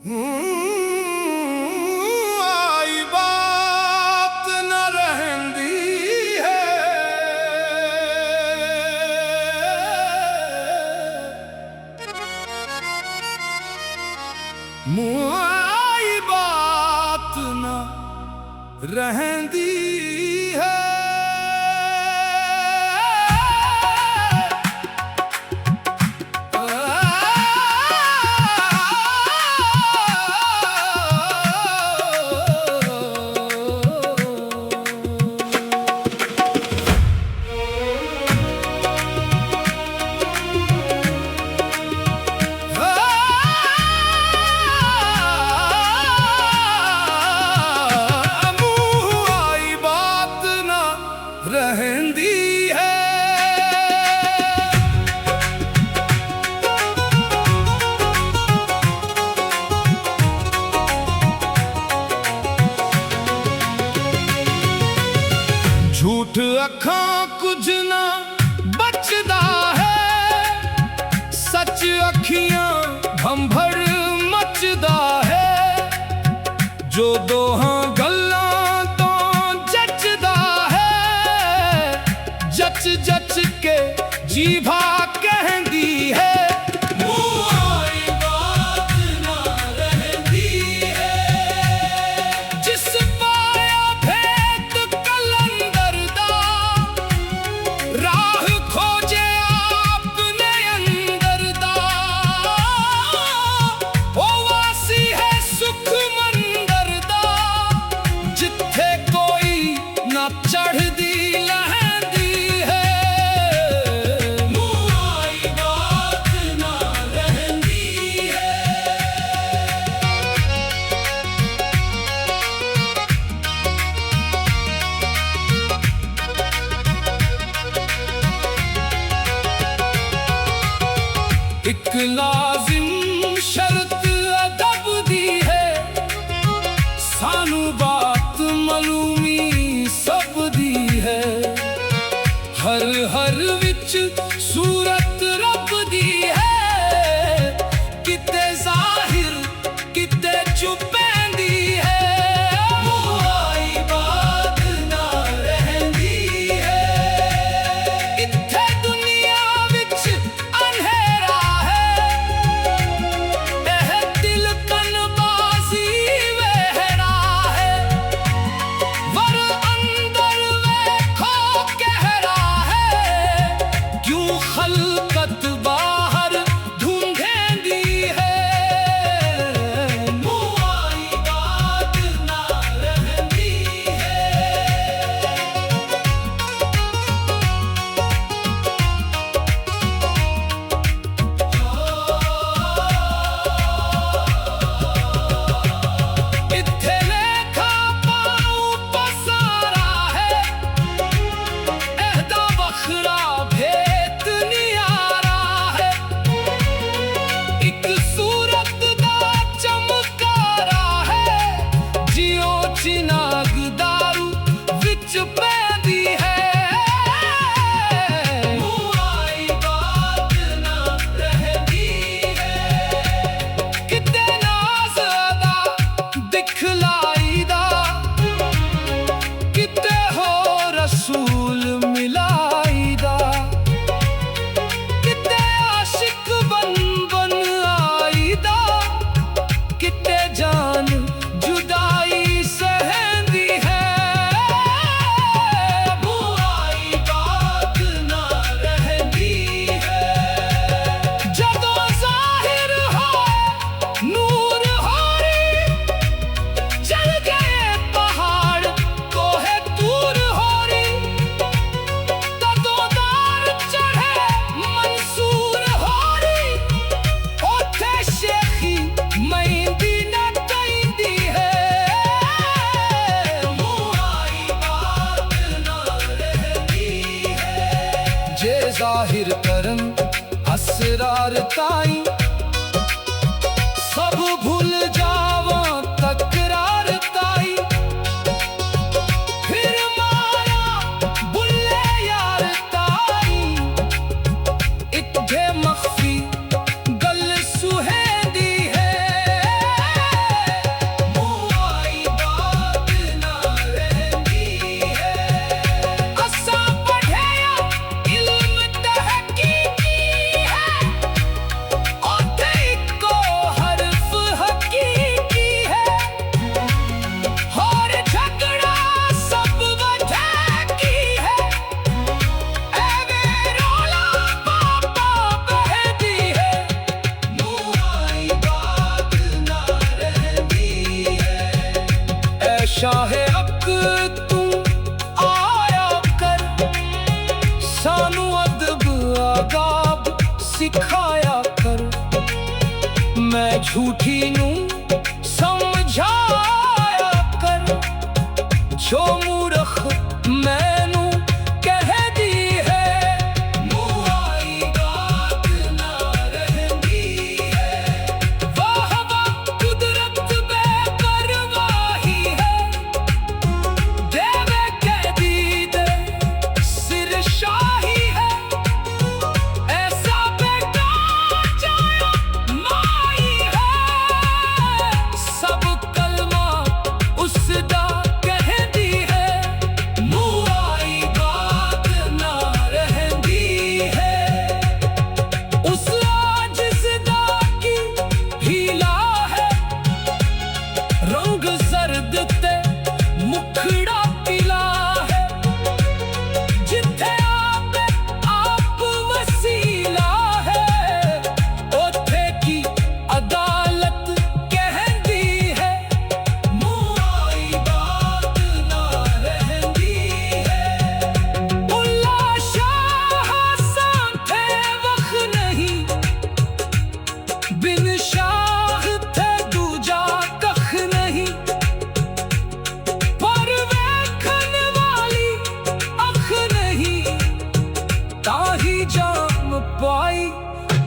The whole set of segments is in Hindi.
आई बात न रहंदी है, आई बात न रहंदी है। रहंदी है। झूठ अखां कुछ ना बचदा है, सच अखियां भंभर मचदा है। जो दोहां गल्लां तो जचदा है, जच जच के जीभा कहंदी है। आई बात ना रहंदी है। जिस पाया भेद कलंदर दा, राह खोजे आपने अंदर दा। ओ वासी है सुख मंदर दा, जिथे कोई ना चढ़दी लहंदी है। आई बात ना रहंदी है। एक लाजिम शर्त अदब दी है, सानू बात मालूमी सब दी है। हर हर विच सूरत रब दी है, किते जाहिर किते छुपैंदी है। आई बात ना रहंदी है। इत्थे दुनिया विच अंधेरा है, एह दिल कनबाजी वेहरा है। वर अंदर वेखो कहरा है, क्यों खलकत बाहर ढूंढेंदी है। आई बात ना रहंदी है। इत्थे लेखा पाऊं पसारा है, एहदा वखरा भेत नियारा है। एक सूरत दा चमकारा है, जियो चिनाग दारू विच पैंदी है। आई बात ना रहंदी है। किते नाज़ अदा दिखलाई दा, किते हो रसूल मिलाई दा। किते आशिक बन बन आई दा, किते जान जुदाई सहंदी है। आई बात ना रहंदी है। जदों ज़ाहिर होए नूर होरी, चल गए पहाड़ कोहे दूर होरी। तदोदार चढ़े मंसूर होरी, ओथे शेखी मेहंदी न कहंदी है। आई बात ना रहंदी है। जे जाहिर करन असरार ताई, सब भूल जावा तकरार ताई। फिर मारा बुल्ले यार ताई, इत्थे मख्फी गल सुहेंदी है। चाहे अक तू आया कर, सानू अदब आदाब सिखाया कर। मैं झूठी नू समझाया कर, जो मूर्ख मैनू कह दी है। मुँह आई बात ना रहंदी है, वाह वाह कुदरत बेपरवाही है। देवे कैदी दे सिर शाही है, ऐसा बेकार जाया माई है। सब कलमा उसदा कहदी है, मुँह आई बात ना रहंदी है। उस आजिज़दा की हीला है, रंग जर्द ते मुखड़ा पीला है। जिथे आप वसीला है, ओथे की अदालत कहती है। मुँह आई बात ना रहंदी है, उल्ला शाह सांथे वख नहीं, बिन शाह थे दूजा कख नहीं। पर वेखन वाली अख नहीं, ताही जाम पाई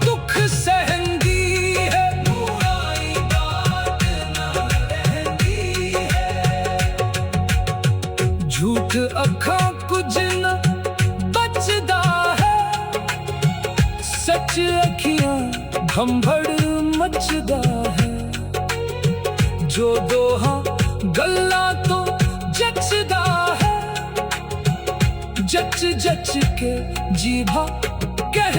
दुख सहंदी है। मुँह आई बात ना रहंदी है, झूठ अखां कुछ न बचदा है। सच अखियां भंभड़ मचदा है, जो दोहा गल्ला तो जचदा है। जच जच के जीभा कह